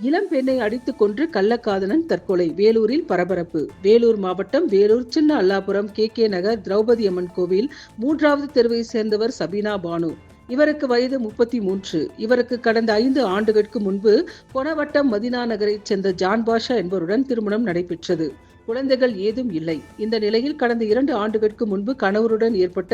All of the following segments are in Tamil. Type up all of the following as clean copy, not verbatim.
இளம் பெண்ணை அடித்துக் கொன்று கள்ளக்காதலன் தற்கொலை. வேலூரில் பரபரப்பு. வேலூர் மாவட்டம் வேலூர் சின்ன அல்லாபுரம் கே நகர் திரௌபதி அம்மன் கோவில் 3வது தெருவை சேர்ந்தவர் சபீனா பானு. இவருக்கு வயது 33. இவருக்கு கடந்த 5 ஆண்டுகளுக்கு முன்பு பொனவட்டம் மதினா நகரைச் சேர்ந்த ஜான் பாஷா என்பவருடன் திருமணம் நடைபெற்றது. குழந்தைகள் ஏதும் இல்லை. இந்த நிலையில் கடந்த 2 ஆண்டுகளுக்கு முன்பு கணவருடன் ஏற்பட்ட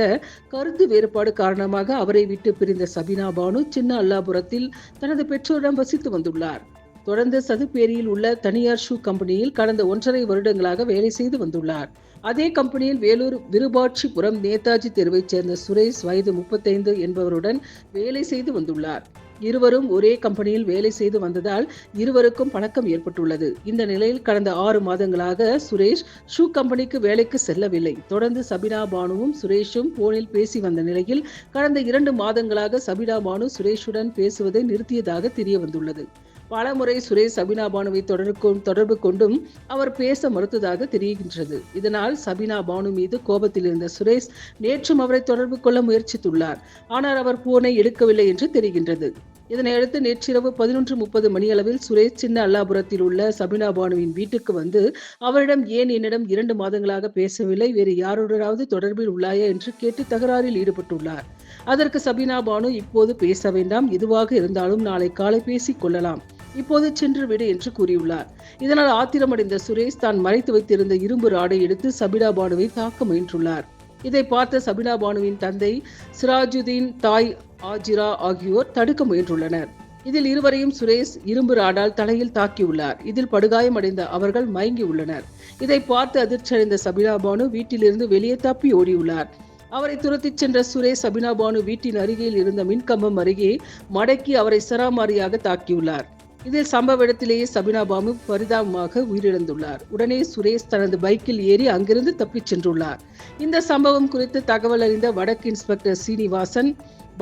கருத்து வேறுபாடு காரணமாக அவரை விட்டு பிரிந்த சபீனா பானு சின்ன அல்லாபுரத்தில் தனது பெற்றோரிடம் வசித்து வந்துள்ளார். தொடர்ந்து சதுப்பேரியில் உள்ள தனியார் ஷூ கம்பெனியில் கடந்த 1.5 வருடங்களாக வேலை செய்து வந்துள்ளார். அதே கம்பெனியில் வேலூர் விருபாட்சிபுரம் நேதாஜி தெருவைச் சேர்ந்த சுரேஷ் வயது 35 என்பவருடன் வேலை செய்து வந்துள்ளார். இருவரும் ஒரே கம்பெனியில் வேலை செய்து வந்ததால் இருவருக்கும் பழக்கம் ஏற்பட்டுள்ளது. இந்த நிலையில் கடந்த 6 மாதங்களாக சுரேஷ் ஷூ கம்பெனிக்கு வேலைக்கு செல்லவில்லை. தொடர்ந்து சபீனா பானுவும் சுரேஷும் போனில் பேசி வந்த நிலையில் கடந்த 2 மாதங்களாக சபீனா பானு சுரேஷுடன் பேசுவதை நிறுத்தியதாக தெரிய வந்துள்ளது. பலமுறை சுரேஷ் சபீனா பானுவை தொடர்பு கொண்டும் அவர் பேச மறுத்ததாக தெரிகின்றது. இதனால் சபீனா பானு மீது கோபத்தில் இருந்த சுரேஷ் நேற்றும் அவரை தொடர்பு கொள்ள முயற்சித்துள்ளார். ஆனால் அவர் போனை எடுக்கவில்லை என்று தெரிகின்றது. இதனையடுத்து நேற்றிரவு 11:30 மணியளவில் சுரேஷ் சின்ன அல்லாபுரத்தில் உள்ள சபீனா பானுவின் வீட்டுக்கு வந்து அவரிடம் ஏன் என்னிடம் 2 மாதங்களாக பேசவில்லை, வேறு யாருடனாவது தொடர்பில் உள்ளாயா என்று கேட்டு தகராறில் ஈடுபட்டுள்ளார். அதற்கு சபீனா பானு இப்போது பேச வேண்டாம், எதுவாக இருந்தாலும் நாளை காலை பேசிக் கொள்ளலாம், இப்போது சென்று விடு என்று கூறியுள்ளார். இதனால் ஆத்திரமடைந்த சுரேஷ் தான் மறைத்து வைத்திருந்த இரும்பு ராடை எடுத்து சபீனா பானுவை தாக்க முயன்றுள்ளார். இதை பார்த்த சபீனா பானுவின் தந்தை சிராஜுதீன், தாய் ஆஜிரா ஆகியோர் தடுக்க முயன்றுள்ளனர். இதில் இருவரையும் சுரேஷ் இரும்பு ராடால் தலையில் தாக்கியுள்ளார். இதில் படுகாயமடைந்த அவர்கள் மயங்கி உள்ளனர். இதை பார்த்து அதிர்ச்சியடைந்த சபீனா பானு வீட்டிலிருந்து வெளியே தப்பி ஓடியுள்ளார். அவரை துரத்திச் சென்ற சுரேஷ் சபீனா பானு வீட்டின் அருகில் இருந்த மின்கம்பம் அருகே மடக்கி அவரை சராமாரியாக தாக்கியுள்ளார். இதில் சம்பவ இடத்திலேயே சபீனா பானு பரிதாபமாக உயிரிழந்துள்ளார். உடனே சுரேஷ் தனது பைக்கில் ஏறி அங்கிருந்து தப்பிச் சென்றுள்ளார். இந்த சம்பவம் குறித்து தகவல் அறிந்த வடக்கு inspector Srinivasan,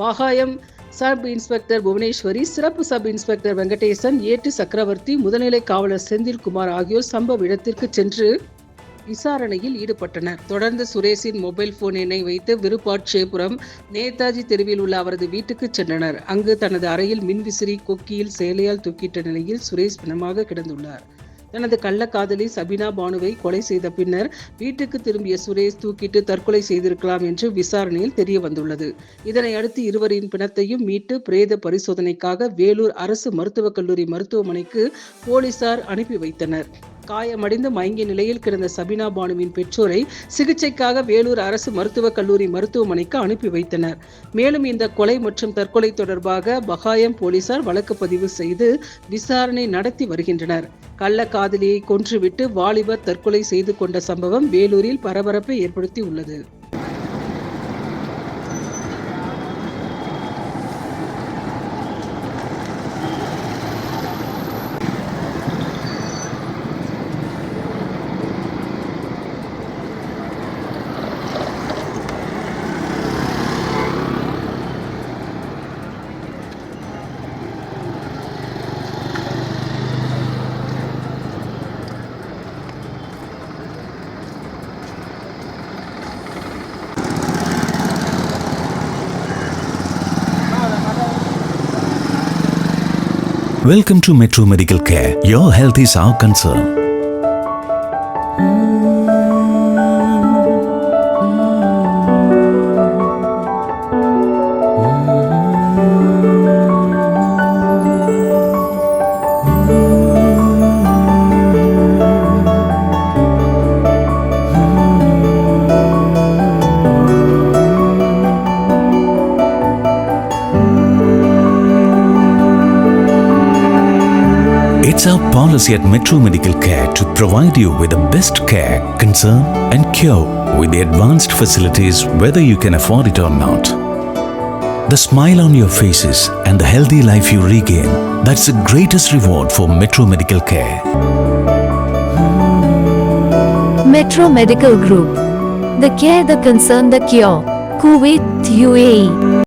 Bagayam sub inspector Bhuvaneshwari, சிறப்பு சப் இன்ஸ்பெக்டர் வெங்கடேசன், ஏட்டு சக்கரவர்த்தி, முதுநிலை காவலர் செந்தில்குமார் ஆகியோர் சம்பவ இடத்திற்கு சென்று விசாரணையில் ஈடுபட்டனர். தொடர்ந்து சுரேஷின் மொபைல் போன் எண்ணை வைத்து விருப்பாட்சிபுரம் நேதாஜி தெருவில் உள்ள அவரது வீட்டுக்கு சென்றனர். அங்கு தனது அறையில் மின்விசிறி கொக்கியில் சேலையால் தூக்கிட்ட நிலையில் சுரேஷ் பிணமாக கிடந்துள்ளார். தனது கள்ளக்காதலி சபீனா பானுவை கொலை செய்த பின்னர் வீட்டுக்கு திரும்பிய சுரேஷ் தூக்கிட்டு தற்கொலை செய்திருக்கலாம் என்று விசாரணையில் தெரிய வந்துள்ளது. இதனை அடுத்து இருவரின் பிணத்தையும் மீட்டு பிரேத பரிசோதனைக்காக வேலூர் அரசு மருத்துவக் கல்லூரி மருத்துவமனைக்கு போலீசார் அனுப்பி வைத்தனர். காயமடைந்து மயங்கிய நிலையில் கிடந்த சபீனா பானுவின் பெற்றோரை சிகிச்சைக்காக வேலூர் அரசு மருத்துவக் கல்லூரி மருத்துவமனைக்கு அனுப்பி வைத்தனர். மேலும் இந்த கொலை மற்றும் தற்கொலை தொடர்பாக பகாயம் போலீசார் வழக்கு பதிவு செய்து விசாரணை நடத்தி வருகின்றனர். கள்ளக்காதலியை கொன்றுவிட்டு வாலிபர் தற்கொலை செய்து கொண்ட சம்பவம் வேலூரில் பரபரப்பை ஏற்படுத்தி உள்ளது. Welcome to Metro Medical Care. Your health is our concern. It's our policy at Metro Medical Care to provide you with the best care, concern and cure with the advanced facilities whether you can afford it or not. The smile on your faces and the healthy life you regain, that's the greatest reward for Metro Medical Care. Metro Medical Group. The care, the concern, the cure. Kuwait, UAE.